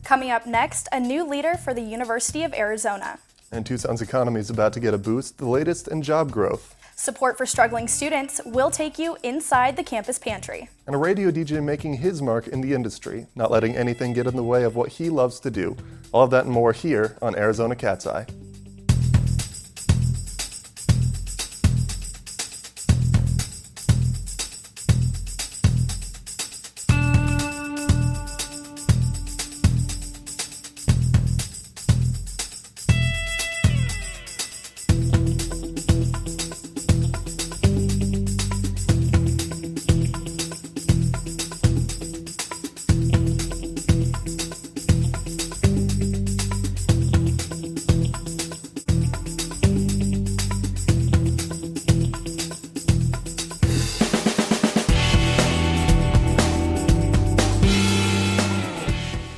Coming up next, a new leader for the University of Arizona. And Tucson's economy is about to get a boost, the latest in job growth. Support for struggling students will take you inside the campus pantry. And a radio DJ making his mark in the industry, not letting anything get in the way of what he loves to do. All of that and more here on Arizona Cat's Eye.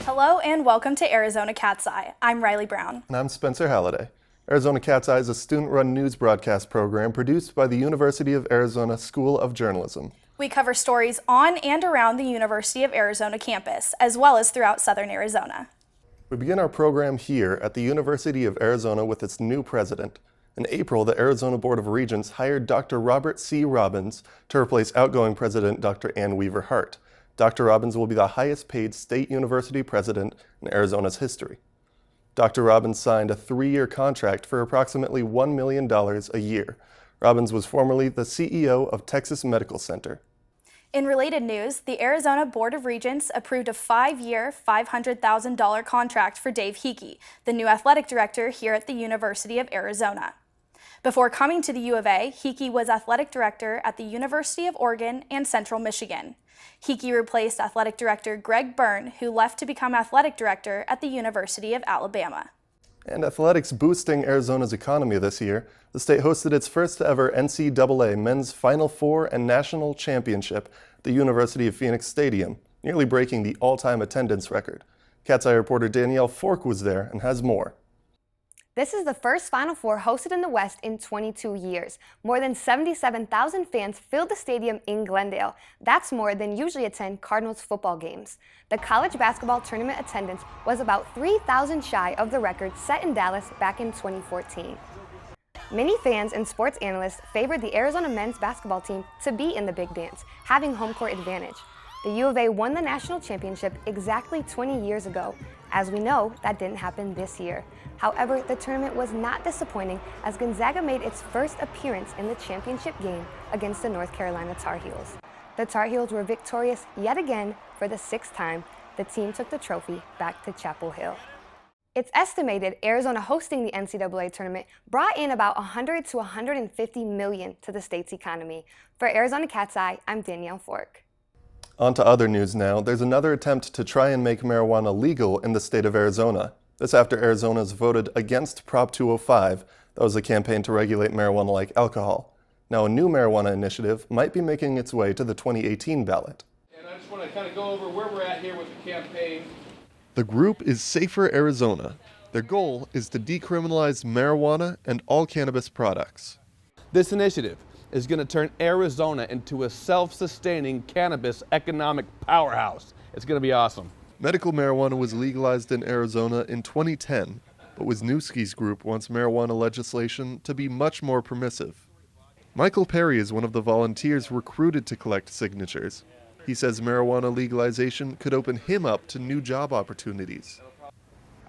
Hello and welcome to Arizona Cat's Eye. I'm Riley Brown. And I'm Spencer Halliday. Arizona Cat's Eye is a student-run news broadcast program produced by the University of Arizona School of Journalism. We cover stories on and around the University of Arizona campus, as well as throughout southern Arizona. We begin our program here at the University of Arizona with its new president. In April, the Arizona Board of Regents hired Dr. Robert C. Robbins to replace outgoing President Dr. Ann Weaver Hart. Dr. Robbins will be the highest paid state university president in Arizona's history. Dr. Robbins signed a 3-year contract for approximately $1 million a year. Robbins was formerly the CEO of Texas Medical Center. In related news, the Arizona Board of Regents approved a 5-year, $500,000 contract for Dave Hickey, the new athletic director here at the University of Arizona. Before coming to the U of A, Hickey was athletic director at the University of Oregon and Central Michigan. Hickey replaced athletic director Greg Byrne, who left to become athletic director at the University of Alabama. And athletics boosting Arizona's economy this year, the state hosted its first ever NCAA men's Final Four and national championship at the University of Phoenix Stadium, nearly breaking the all-time attendance record. Cat's Eye reporter Danielle Fork was there and has more. This is the first Final Four hosted in the West in 22 years. More than 77,000 fans filled the stadium in Glendale. That's more than usually attend Cardinals football games. The college basketball tournament attendance was about 3,000 shy of the record set in Dallas back in 2014. Many fans and sports analysts favored the Arizona men's basketball team to be in the big dance, having home court advantage. The U of A won the national championship exactly 20 years ago. As we know, that didn't happen this year. However, the tournament was not disappointing as Gonzaga made its first appearance in the championship game against the North Carolina Tar Heels. The Tar Heels were victorious yet again for the 6th time. The team took the trophy back to Chapel Hill. It's estimated Arizona hosting the NCAA tournament brought in about $100 to $150 million to the state's economy. For Arizona Cat's Eye, I'm Danielle Fork. On to other news now. There's another attempt to try and make marijuana legal in the state of Arizona. This after Arizona's voted against Prop 205. That was a campaign to regulate marijuana like alcohol. Now a new marijuana initiative might be making its way to the 2018 ballot. And I just want to kind of go over where we're at here with the campaign. The group is Safer Arizona. Their goal is to decriminalize marijuana and all cannabis products. This initiative is going to turn Arizona into a self-sustaining cannabis economic powerhouse. It's going to be awesome. Medical marijuana was legalized in Arizona in 2010, but Wisniewski's group wants marijuana legislation to be much more permissive. Michael Perry is one of the volunteers recruited to collect signatures. He says marijuana legalization could open him up to new job opportunities.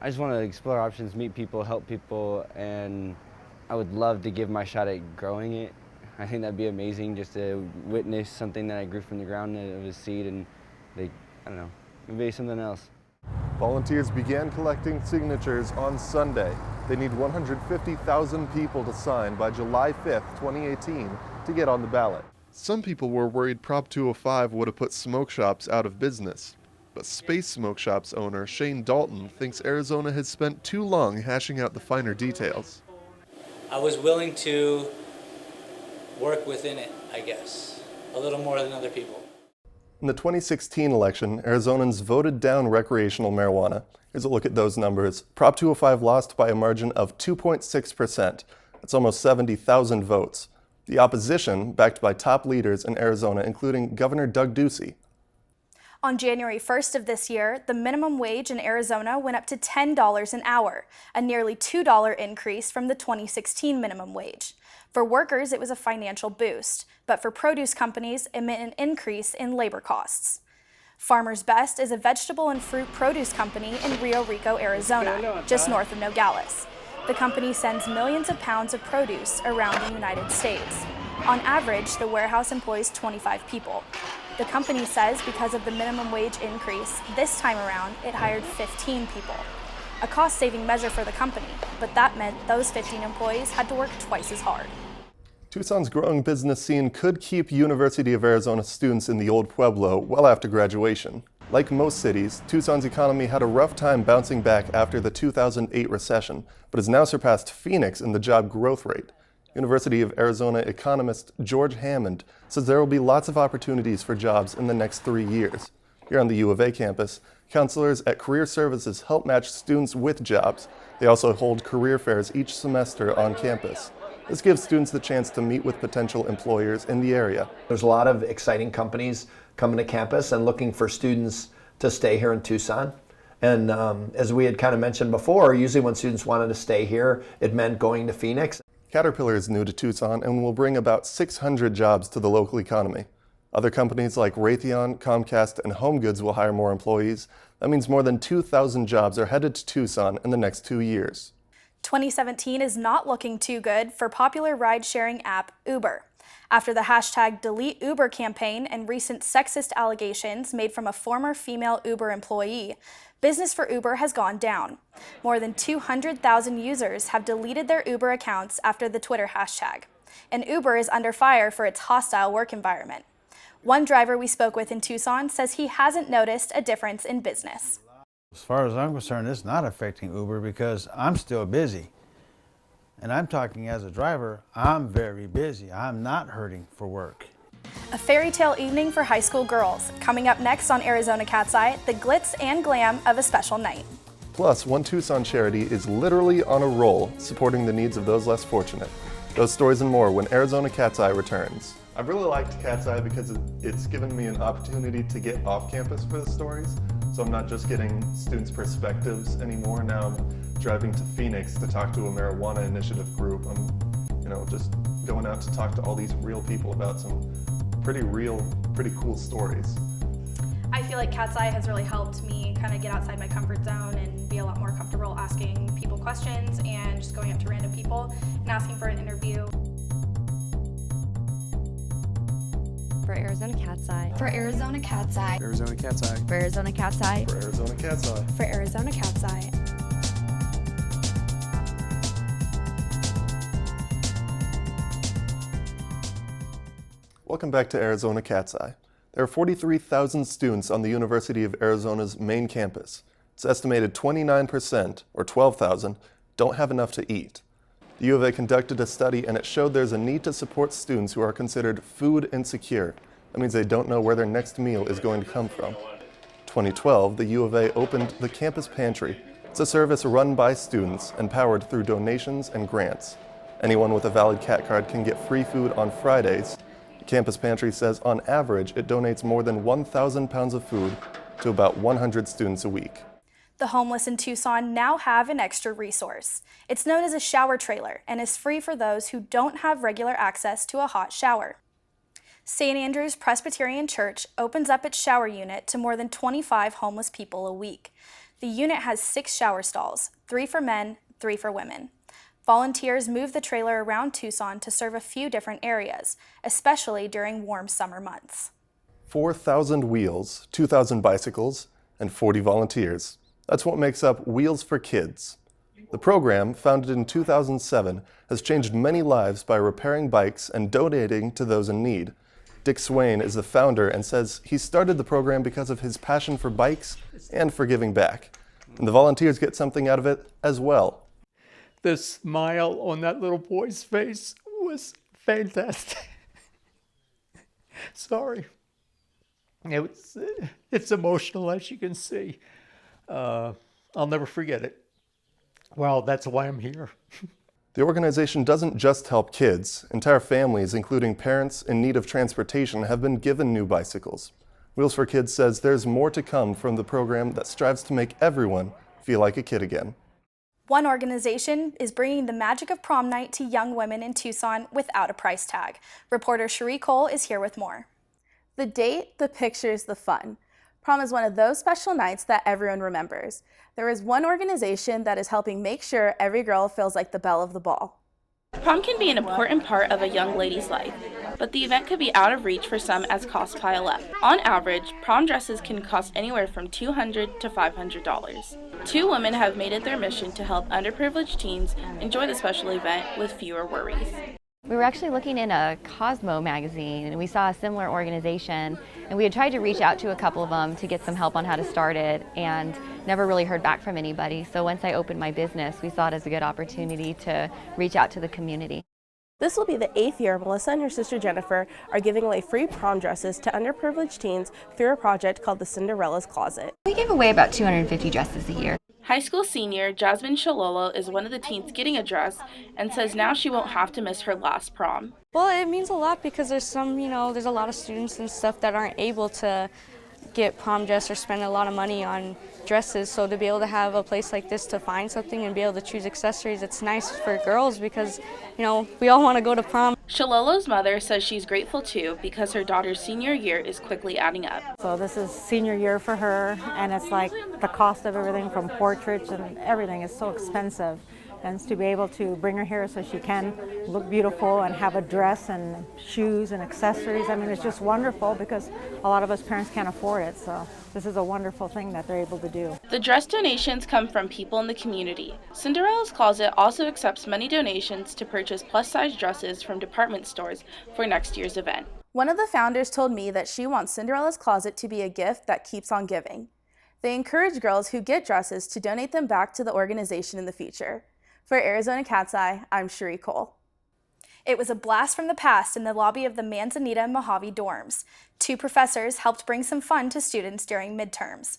I just want to explore options, meet people, help people, and I would love to give my shot at growing it. I think that'd be amazing just to witness something that I grew from the ground of a seed and I don't know, maybe something else. Volunteers began collecting signatures on Sunday. They need 150,000 people to sign by July 5th, 2018 to get on the ballot. Some people were worried Prop 205 would have put smoke shops out of business. But Space Smoke Shop's owner, Shane Dalton, thinks Arizona has spent too long hashing out the finer details. I was willing to work within it, I guess, a little more than other people. In the 2016 election, Arizonans voted down recreational marijuana. Here's a look at those numbers. Prop 205 lost by a margin of 2.6%. That's almost 70,000 votes. The opposition, backed by top leaders in Arizona, including Governor Doug Ducey. On January 1st of this year, the minimum wage in Arizona went up to $10 an hour, a nearly $2 increase from the 2016 minimum wage. For workers, it was a financial boost, but for produce companies, it meant an increase in labor costs. Farmer's Best is a vegetable and fruit produce company in Rio Rico, Arizona, just north of Nogales. The company sends millions of pounds of produce around the United States. On average, the warehouse employs 25 people. The company says because of the minimum wage increase, this time around, it hired 15 people. A cost-saving measure for the company, but that meant those 15 employees had to work twice as hard. Tucson's growing business scene could keep University of Arizona students in the Old Pueblo well after graduation. Like most cities, Tucson's economy had a rough time bouncing back after the 2008 recession, but has now surpassed Phoenix in the job growth rate. University of Arizona economist George Hammond says there will be lots of opportunities for jobs in the next 3 years. Here on the U of A campus, counselors at Career Services help match students with jobs. They also hold career fairs each semester on campus. This gives students the chance to meet with potential employers in the area. There's a lot of exciting companies coming to campus and looking for students to stay here in Tucson. And as we had kind of mentioned before, usually when students wanted to stay here, it meant going to Phoenix. Caterpillar is new to Tucson and will bring about 600 jobs to the local economy. Other companies like Raytheon, Comcast, and HomeGoods will hire more employees. That means more than 2,000 jobs are headed to Tucson in the next 2 years. 2017 is not looking too good for popular ride-sharing app Uber. After the hashtag Delete Uber campaign and recent sexist allegations made from a former female Uber employee, business for Uber has gone down. More than 200,000 users have deleted their Uber accounts after the Twitter hashtag. And Uber is under fire for its hostile work environment. One driver we spoke with in Tucson says he hasn't noticed a difference in business. As far as I'm concerned, it's not affecting Uber because I'm still busy. And I'm talking as a driver, I'm very busy. I'm not hurting for work. A fairy tale evening for high school girls. Coming up next on Arizona Cat's Eye, the glitz and glam of a special night. Plus, One Tucson Charity is literally on a roll, supporting the needs of those less fortunate. Those stories and more when Arizona Cat's Eye returns. I've really liked Cat's Eye because it's given me an opportunity to get off campus for the stories. So I'm not just getting students' perspectives anymore. Now I'm driving to Phoenix to talk to a marijuana initiative group. I'm, just going out to talk to all these real people about some pretty cool stories. I feel like Cat's Eye has really helped me kind of get outside my comfort zone and be a lot more comfortable asking people questions and just going up to random people and asking for an interview. For Arizona Cat's Eye. For Arizona Cat's Eye. Arizona Cat's Eye. For Arizona Cat's Eye. For Arizona Cat's Eye. For Arizona Cat's Eye. Welcome back to Arizona Cat's Eye. There are 43,000 students on the University of Arizona's main campus. It's estimated 29%, or 12,000, don't have enough to eat. The U of A conducted a study and it showed there's a need to support students who are considered food insecure. That means they don't know where their next meal is going to come from. 2012, the U of A opened the Campus Pantry. It's a service run by students and powered through donations and grants. Anyone with a valid CAT card can get free food on Fridays. Campus Pantry says on average it donates more than 1,000 pounds of food to about 100 students a week. The homeless in Tucson now have an extra resource. It's known as a shower trailer and is free for those who don't have regular access to a hot shower. St. Andrew's Presbyterian Church opens up its shower unit to more than 25 homeless people a week. The unit has 6 shower stalls, 3 for men, 3 for women. Volunteers move the trailer around Tucson to serve a few different areas, especially during warm summer months. 4,000 wheels, 2,000 bicycles, and 40 volunteers. That's what makes up Wheels for Kids. The program, founded in 2007, has changed many lives by repairing bikes and donating to those in need. Dick Swain is the founder and says he started the program because of his passion for bikes and for giving back. And the volunteers get something out of it as well. The smile on that little boy's face was fantastic. Sorry. It's emotional, as you can see. I'll never forget it. Well, that's why I'm here. The organization doesn't just help kids. Entire families, including parents in need of transportation, have been given new bicycles. Wheels for Kids says there's more to come from the program that strives to make everyone feel like a kid again. One organization is bringing the magic of prom night to young women in Tucson without a price tag. Reporter Cherie Cole is here with more. The date, the pictures, the fun. Prom is one of those special nights that everyone remembers. There is one organization that is helping make sure every girl feels like the belle of the ball. Prom can be an important part of a young lady's life, but the event could be out of reach for some as costs pile up. On average, prom dresses can cost anywhere from $200 to $500. Two women have made it their mission to help underprivileged teens enjoy the special event with fewer worries. We were actually looking in a Cosmo magazine and we saw a similar organization, and we had tried to reach out to a couple of them to get some help on how to start it and never really heard back from anybody. So once I opened my business, we saw it as a good opportunity to reach out to the community. This will be the 8th year Melissa and her sister Jennifer are giving away free prom dresses to underprivileged teens through a project called the Cinderella's Closet. We give away about 250 dresses a year. High school senior Jasmine Shalolo is one of the teens getting a dress and says now she won't have to miss her last prom. Well, it means a lot because there's there's a lot of students and stuff that aren't able to get prom dress or spend a lot of money on dresses. So to be able to have a place like this to find something and be able to choose accessories, it's nice for girls because, we all want to go to prom. Shalolo's mother says she's grateful too because her daughter's senior year is quickly adding up. So this is senior year for her, and it's like the cost of everything from portraits and everything is so expensive. And to be able to bring her here so she can look beautiful and have a dress and shoes and accessories, I mean, it's just wonderful because a lot of us parents can't afford it. So this is a wonderful thing that they're able to do. The dress donations come from people in the community. Cinderella's Closet also accepts many donations to purchase plus-size dresses from department stores for next year's event. One of the founders told me that she wants Cinderella's Closet to be a gift that keeps on giving. They encourage girls who get dresses to donate them back to the organization in the future. For Arizona Cat's Eye, I'm Cherie Cole. It was a blast from the past in the lobby of the Manzanita and Mojave dorms. Two professors helped bring some fun to students during midterms.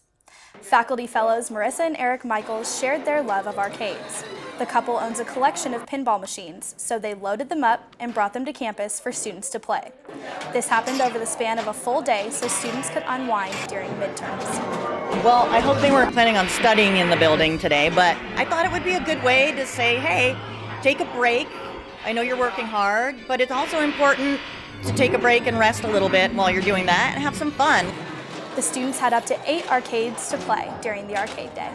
Faculty fellows Marissa and Eric Michaels shared their love of arcades. The couple owns a collection of pinball machines, so they loaded them up and brought them to campus for students to play. This happened over the span of a full day so students could unwind during midterms. Well, I hope they weren't planning on studying in the building today, but I thought it would be a good way to say, hey, take a break. I know you're working hard, but it's also important to take a break and rest a little bit while you're doing that and have some fun. The students had up to 8 arcades to play during the arcade day.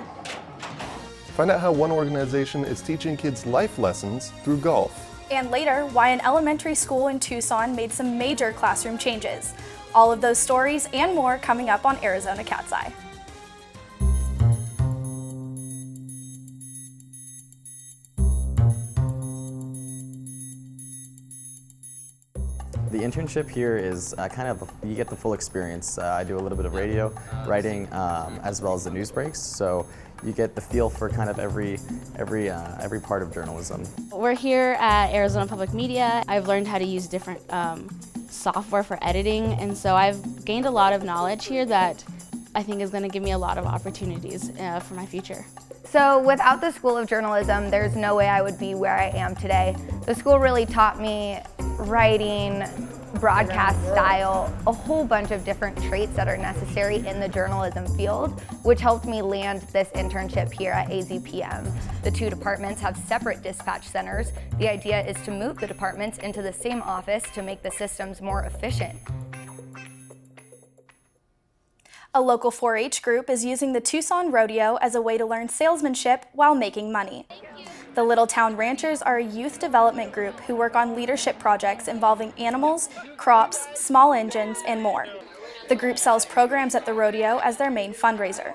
Find out how one organization is teaching kids life lessons through golf. And later, why an elementary school in Tucson made some major classroom changes. All of those stories and more coming up on Arizona Cat's Eye. The internship here is you get the full experience. I do a little bit of radio, writing, as well as the news breaks. So you get the feel for kind of every part of journalism. We're here at Arizona Public Media. I've learned how to use different software for editing, and so I've gained a lot of knowledge here that I think is going to give me a lot of opportunities for my future. So without the School of Journalism, there's no way I would be where I am today. The school really taught me writing, broadcast style, a whole bunch of different traits that are necessary in the journalism field, which helped me land this internship here at AZPM. The two departments have separate dispatch centers. The idea is to move the departments into the same office to make the systems more efficient. A local 4-H group is using the Tucson Rodeo as a way to learn salesmanship while making money. The Little Town Ranchers are a youth development group who work on leadership projects involving animals, crops, small engines, and more. The group sells programs at the rodeo as their main fundraiser.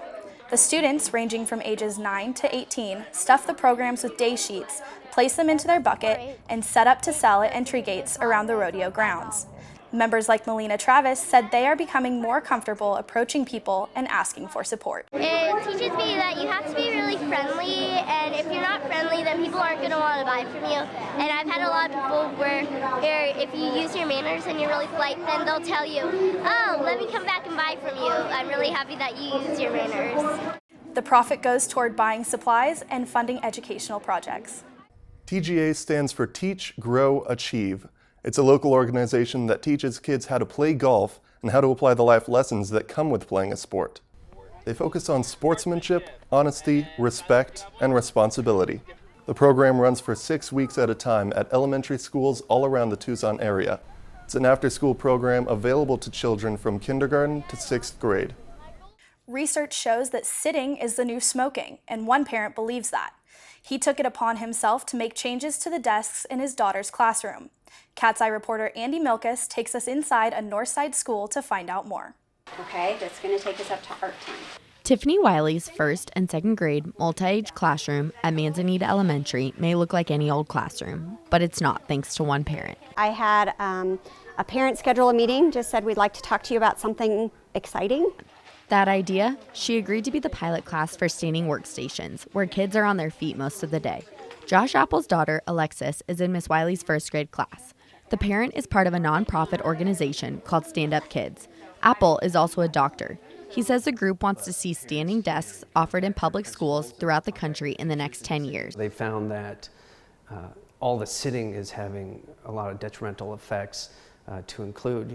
The students, ranging from ages 9 to 18, stuff the programs with day sheets, place them into their bucket, and set up to sell at entry gates around the rodeo grounds. Members like Melina Travis said they are becoming more comfortable approaching people and asking for support. It teaches me that you have to be really friendly, and if you're not friendly, then people aren't going to want to buy from you. And I've had a lot of people where if you use your manners and you're really polite, then they'll tell you, oh, let me come back and buy from you. I'm really happy that you use your manners. The profit goes toward buying supplies and funding educational projects. TGA stands for Teach, Grow, Achieve. It's a local organization that teaches kids how to play golf and how to apply the life lessons that come with playing a sport. They focus on sportsmanship, honesty, respect, and responsibility. The program runs for 6 weeks at a time at elementary schools all around the Tucson area. It's an after-school program available to children from kindergarten to 6th grade. Research shows that sitting is the new smoking, and one parent believes that. He took it upon himself to make changes to the desks in his daughter's classroom. Cat's Eye reporter Andy Milkus takes us inside a Northside school to find out more. Okay, that's going to take us up to art time. Tiffany Wiley's 1st and 2nd grade multi-age classroom at Manzanita Elementary may look like any old classroom, but it's not thanks to one parent. I had a parent schedule a meeting, just said we'd like to talk to you about something exciting. That idea? She agreed to be the pilot class for standing workstations, where kids are on their feet most of the day. Josh Apple's daughter, Alexis, is in Miss Wiley's 1st grade class. The parent is part of a nonprofit organization called Stand Up Kids. Apple is also a doctor. He says the group wants to see standing desks offered in public schools throughout the country in the next 10 years. They found that all the sitting is having a lot of detrimental effects to include,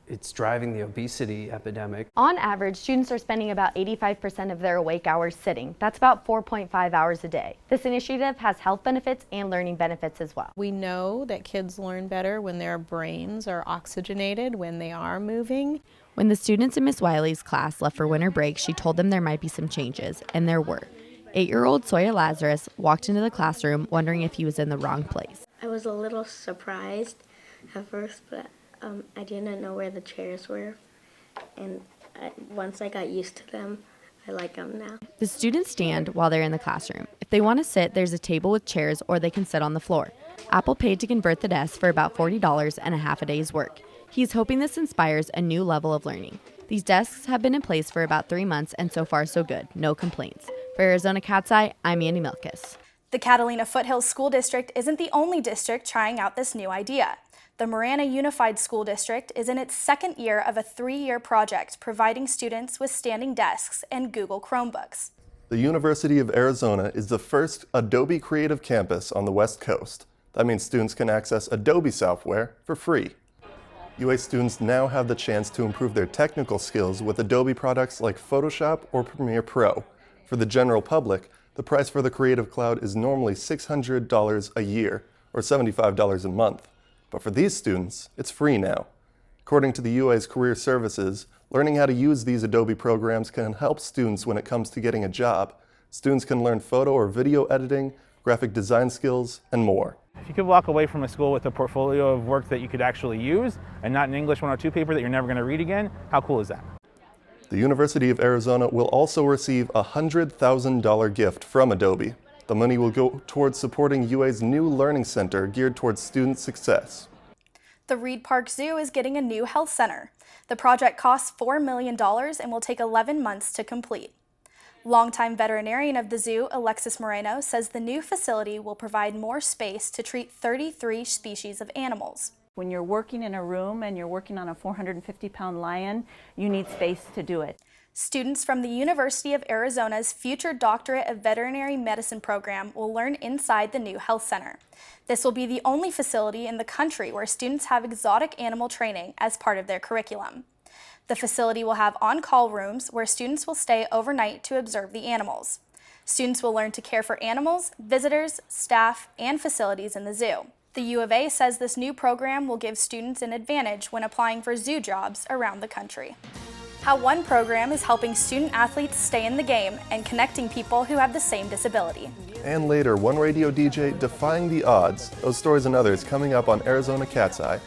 it's driving the obesity epidemic. On average, students are spending about 85% of their awake hours sitting. That's about 4.5 hours a day. This initiative has health benefits and learning benefits as well. We know that kids learn better when their brains are oxygenated, when they are moving. When the students in Miss Wiley's class left for winter break, she told them there might be some changes, and there were. 8-year-old Sawyer Lazarus walked into the classroom wondering if he was in the wrong place. I was a little surprised at first, but I didn't know where the chairs were, and once I got used to them, I like them now. The students stand while they're in the classroom. If they want to sit, there's a table with chairs, or they can sit on the floor. Apple paid to convert the desks for about $40 and a half a day's work. He's hoping this inspires a new level of learning. These desks have been in place for about 3 months, and so far so good. No complaints. For Arizona Cat's Eye, I'm Andy Milkus. The Catalina Foothills School District isn't the only district trying out this new idea. The Marana Unified School District is in its 2nd year of a 3-year project providing students with standing desks and Google Chromebooks. The University of Arizona is the first Adobe Creative Campus on the West Coast. That means students can access Adobe software for free. UA students now have the chance to improve their technical skills with Adobe products like Photoshop or Premiere Pro. For the general public, the price for the Creative Cloud is normally $600 a year, or $75 a month. But for these students, it's free now. According to the UA's Career Services, learning how to use these Adobe programs can help students when it comes to getting a job. Students can learn photo or video editing, graphic design skills, and more. If you could walk away from a school with a portfolio of work that you could actually use and not an English 102 paper that you're never going to read again, how cool is that? The University of Arizona will also receive a $100,000 gift from Adobe. The money will go towards supporting UA's new learning center geared towards student success. The Reed Park Zoo is getting a new health center. The project costs $4 million and will take 11 months to complete. Longtime veterinarian of the zoo, Alexis Moreno, says the new facility will provide more space to treat 33 species of animals. When you're working in a room and you're working on a 450-pound lion, you need space to do it. Students from the University of Arizona's Future Doctorate of Veterinary Medicine program will learn inside the new health center. This will be the only facility in the country where students have exotic animal training as part of their curriculum. The facility will have on-call rooms where students will stay overnight to observe the animals. Students will learn to care for animals, visitors, staff, and facilities in the zoo. The U of A says this new program will give students an advantage when applying for zoo jobs around the country. How one program is helping student athletes stay in the game and connecting people who have the same disability. And later, one radio DJ defying the odds. Those stories and others coming up on Arizona Cat's Eye.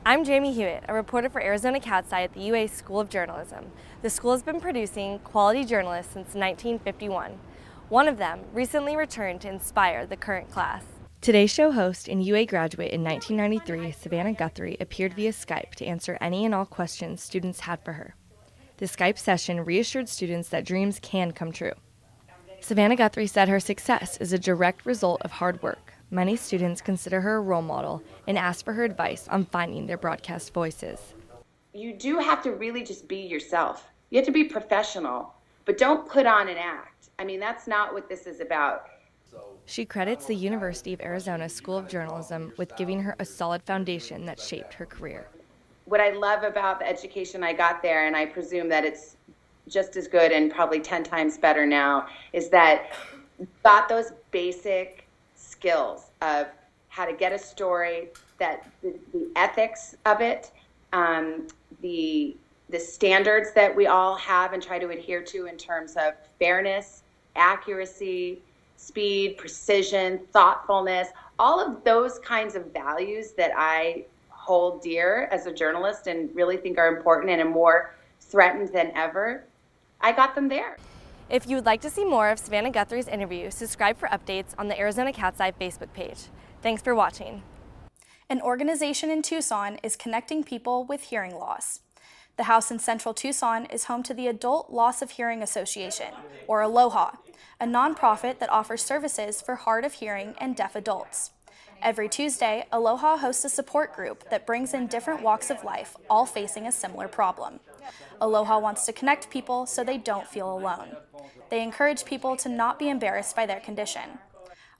I'm Jamie Hewitt, a reporter for Arizona Cat's Eye at the UA School of Journalism. The school has been producing quality journalists since 1951. One of them recently returned to inspire the current class. Today's show host and UA graduate in 1993, Savannah Guthrie, appeared via Skype to answer any and all questions students had for her. The Skype session reassured students that dreams can come true. Savannah Guthrie said her success is a direct result of hard work. Many students consider her a role model and ask for her advice on finding their broadcast voices. You do have to really just be yourself. You have to be professional, but don't put on an act. I mean, that's not what this is about. She credits the University of Arizona School of Journalism with giving her a solid foundation that shaped her career. what I love about the education I got there, and I presume that it's just as good and probably 10 times better now, is that got those basic skills of how to get a story, that the ethics of it, the standards that we all have and try to adhere to in terms of fairness, accuracy, speed, precision, thoughtfulness, all of those kinds of values that I hold dear as a journalist and really think are important and are more threatened than ever. I got them there. If you would like to see more of Savannah Guthrie's interview, subscribe for updates on the Arizona Cat's Eye Facebook page. Thanks for watching. An organization in Tucson is connecting people with hearing loss. The house in Central Tucson is home to the Adult Loss of Hearing Association, or ALOHA, a nonprofit that offers services for hard of hearing and deaf adults. Every Tuesday, ALOHA hosts a support group that brings in different walks of life, all facing a similar problem. ALOHA wants to connect people so they don't feel alone. They encourage people to not be embarrassed by their condition.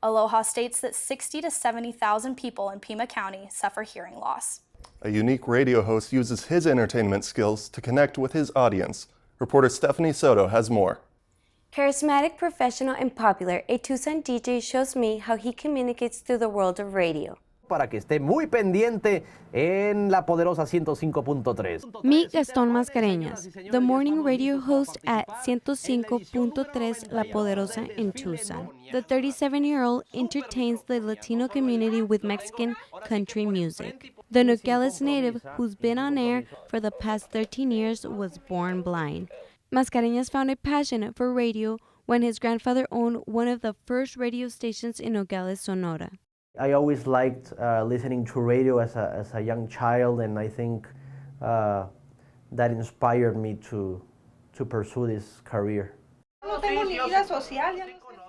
ALOHA states that 60,000 to 70,000 people in Pima County suffer hearing loss. A unique radio host uses his entertainment skills to connect with his audience. Reporter Stephanie Soto has more. Charismatic, professional, and popular, a Tucson DJ shows me how he communicates through the world of radio. Para que esté muy pendiente en la poderosa 105.3. Meet Gaston Mascareñas, the morning radio host at 105.3 La Poderosa in Tucson. The 37-year-old entertains the Latino community with Mexican country music. The Nogales native, who's been on air for the past 13 years, was born blind. Mascareñas found a passion for radio when his grandfather owned one of the first radio stations in Nogales, Sonora. I always liked listening to radio as a young child, and I think that inspired me to pursue this career.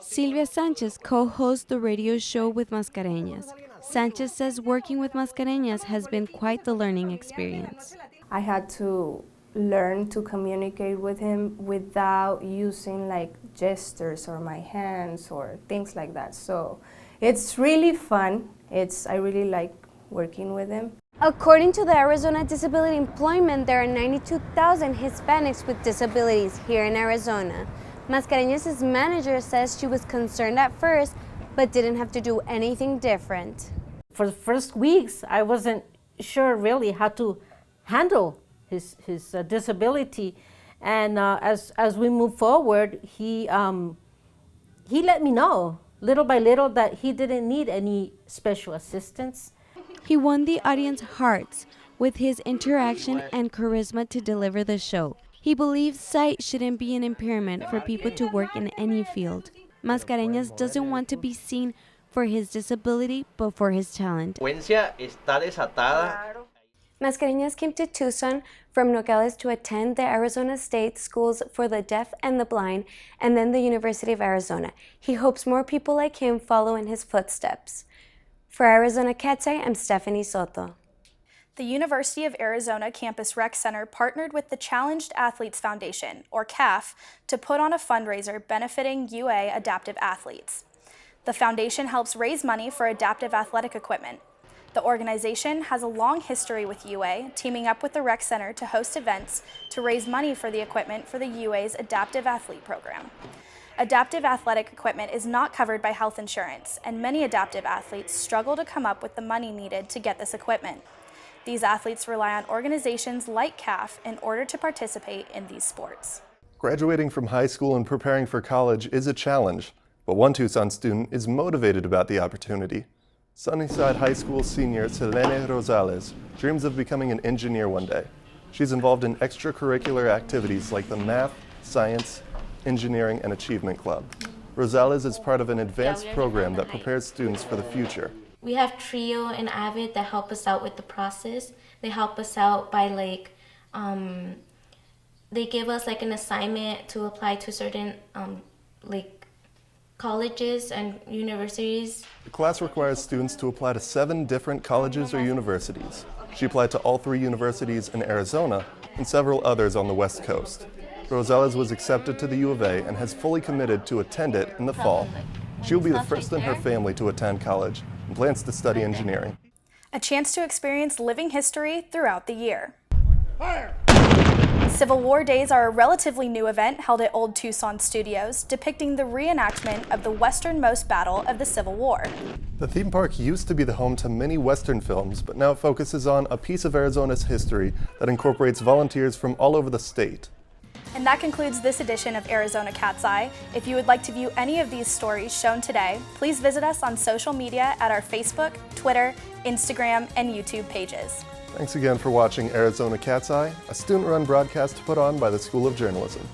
Silvia Sanchez co-hosts the radio show with Mascareñas. Sanchez says working with Mascareñas has been quite the learning experience. I had to learn to communicate with him without using like gestures or my hands or things like that. So it's really fun. I really like working with him. According to the Arizona Disability Employment, there are 92,000 Hispanics with disabilities here in Arizona. Mascareñas' manager says she was concerned at first, but didn't have to do anything different. For the first weeks, I wasn't sure really how to handle his disability, and as we move forward, he let me know little by little that he didn't need any special assistance. He won the audience hearts with his interaction and charisma to deliver the show. He believes sight shouldn't be an impairment for people to work in any field. Mascareñas doesn't want to be seen for his disability, but for his talent. Mascareñas came to Tucson from Nogales to attend the Arizona State Schools for the Deaf and the Blind, and then the University of Arizona. He hopes more people like him follow in his footsteps. For Arizona Cat's Eye, I'm Stephanie Soto. The University of Arizona Campus Rec Center partnered with the Challenged Athletes Foundation, or CAF, to put on a fundraiser benefiting UA adaptive athletes. The foundation helps raise money for adaptive athletic equipment. The organization has a long history with UA, teaming up with the Rec Center to host events to raise money for the equipment for the UA's Adaptive Athlete Program. Adaptive athletic equipment is not covered by health insurance, and many adaptive athletes struggle to come up with the money needed to get this equipment. These athletes rely on organizations like CAF in order to participate in these sports. Graduating from high school and preparing for college is a challenge, but one Tucson student is motivated about the opportunity. Sunnyside High School senior Selene Rosales dreams of becoming an engineer one day. She's involved in extracurricular activities like the Math, Science, Engineering, and Achievement Club. Rosales is part of an advanced program that prepares students for the future. We have Trio and Avid that help us out with the process. They help us out by they give us an assignment to apply to certain colleges and universities. The class requires students to apply to 7 different colleges or universities. She applied to all 3 universities in Arizona and several others on the West Coast. Rosales was accepted to the U of A and has fully committed to attend it in the fall. She will be the first in her family to attend college and plans to study engineering. a chance to experience living history throughout the year. Civil War Days are a relatively new event held at Old Tucson Studios, depicting the reenactment of the westernmost battle of the Civil War. The theme park used to be the home to many Western films, but now focuses on a piece of Arizona's history that incorporates volunteers from all over the state. And that concludes this edition of Arizona Cat's Eye. If you would like to view any of these stories shown today, please visit us on social media at our Facebook, Twitter, Instagram, and YouTube pages. Thanks again for watching Arizona Cat's Eye, a student-run broadcast put on by the School of Journalism.